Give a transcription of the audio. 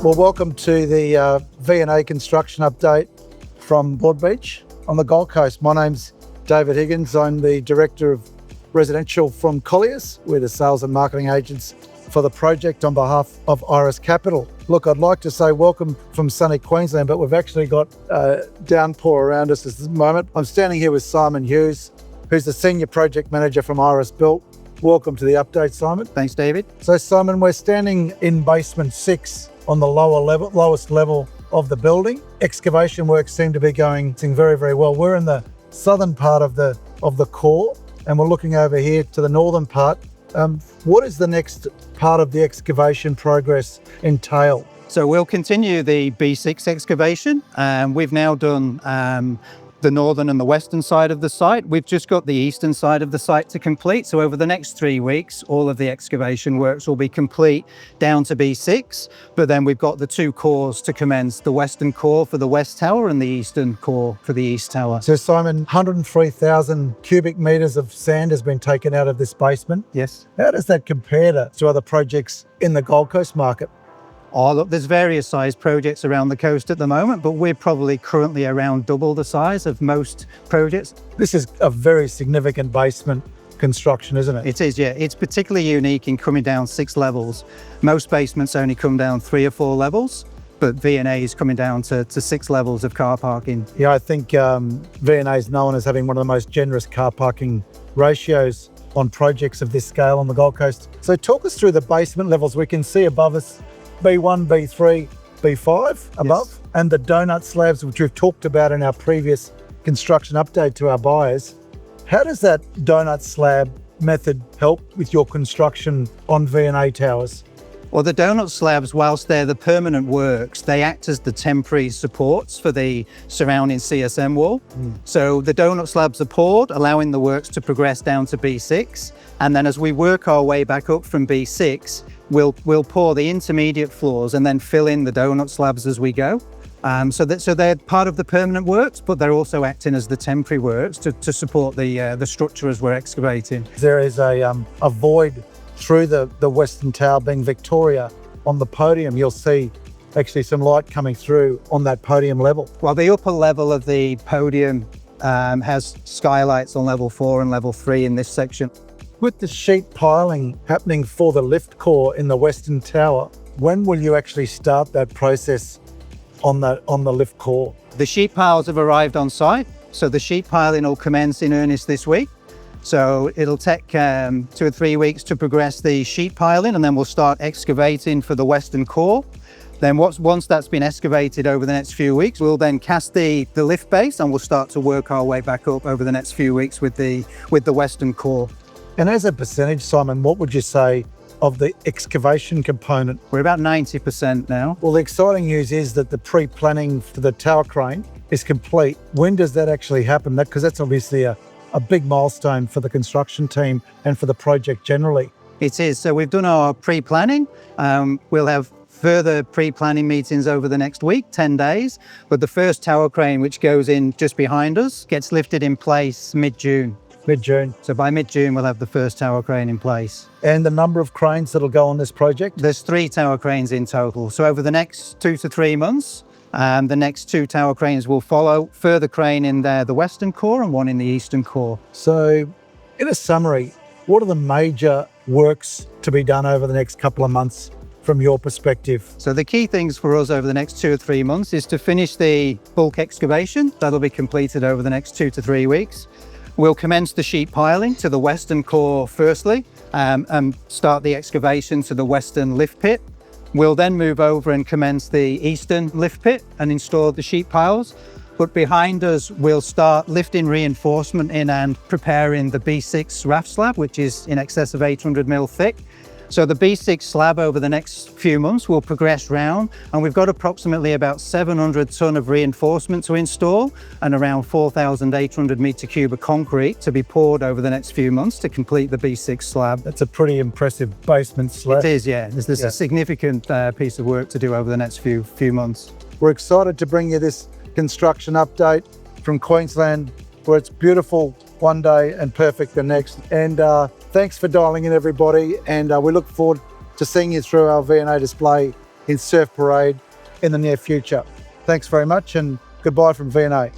Well, welcome to the V&A construction update from Broadbeach on the Gold Coast. My name's David Higgins. I'm the Director of Residential from Colliers. We're the sales and marketing agents for the project on behalf of Iris Capital. Look, I'd like to say welcome from sunny Queensland, but we've actually got downpour around us at this moment. I'm standing here with Simon Hughes, who's the Senior Project Manager from Iris Built. Welcome to the update, Simon. Thanks, David. So, Simon, we're standing in basement 6 on the lowest level of the building. Excavation work seem to be going very, very well. We're in the southern part of the core, and we're looking over here to the northern part. What is the next part of the excavation progress entail? So we'll continue the B6 excavation. We've now done the northern and the western side of the site. We've just got the eastern side of the site to complete. So over the next 3 weeks, all of the excavation works will be complete down to B6. But then we've got the 2 cores to commence, the western core for the west tower and the eastern core for the east tower. So, Simon, 103,000 cubic metres of sand has been taken out of this basement. Yes. How does that compare to other projects in the Gold Coast market? Oh, look, there's various size projects around the coast at the moment, but we're probably currently around double the size of most projects. This is a very significant basement construction, isn't it? It is, yeah. It's particularly unique in coming down 6 levels. Most basements only come down 3 or 4 levels, but V&A is coming down to 6 levels of car parking. Yeah, I think V&A is known as having one of the most generous car parking ratios on projects of this scale on the Gold Coast. So talk us through the basement levels. We can see above us B1, B3, B5 above, yes, and the donut slabs, which we've talked about in our previous construction update to our buyers. How does that donut slab method help with your construction on V&A towers? Well, the donut slabs, whilst they're the permanent works, they act as the temporary supports for the surrounding CSM wall. So the donut slabs are poured, allowing the works to progress down to B6. And then as we work our way back up from B6, we'll pour the intermediate floors and then fill in the donut slabs as we go. So they're part of the permanent works, but they're also acting as the temporary works to support the structure as we're excavating. There is a void through the western tower, being Victoria. On the podium, you'll see actually some light coming through on that podium level. Well, the upper level of the podium has skylights on level 4 and level 3 in this section. With the sheet piling happening for the lift core in the western tower, when will you actually start that process on the lift core? The sheet piles have arrived on site, so the sheet piling will commence in earnest this week. So it'll take 2 or 3 weeks to progress the sheet piling, and then we'll start excavating for the western core. Then once that's been excavated over the next few weeks, we'll then cast the lift base, and we'll start to work our way back up over the next few weeks with the western core. And as a percentage, Simon, what would you say of the excavation component? We're about 90% now. Well, the exciting news is that the pre-planning for the tower crane is complete. When does that actually happen? Because that's obviously a big milestone for the construction team and for the project generally. It is. So we've done our pre-planning. We'll have further pre-planning meetings over the next week, 10 days. But the first tower crane, which goes in just behind us, gets lifted in place mid-June. Mid-June. So by mid-June, we'll have the first tower crane in place. And the number of cranes that'll go on this project? There's 3 tower cranes in total. So over the next 2 to 3 months, the next 2 tower cranes will follow. Further crane in the western core and 1 in the eastern core. So in a summary, what are the major works to be done over the next couple of months from your perspective? So the key things for us over the next 2 or 3 months is to finish the bulk excavation. That'll be completed over the next 2 to 3 weeks. We'll commence the sheet piling to the western core firstly, and start the excavation to the western lift pit. We'll then move over and commence the eastern lift pit and install the sheet piles. But behind us, we'll start lifting reinforcement in and preparing the B6 raft slab, which is in excess of 800 mil thick. So the B6 slab over the next few months will progress round, and we've got approximately about 700 tonne of reinforcement to install and around 4,800 metre cube of concrete to be poured over the next few months to complete the B6 slab. That's a pretty impressive basement slab. It is, yeah. There's a significant piece of work to do over the next few months. We're excited to bring you this construction update from Queensland, where it's beautiful one day and perfect the next. And thanks for dialing in, everybody. And we look forward to seeing you through our V&A display in Surf Parade in the near future. Thanks very much and goodbye from V&A.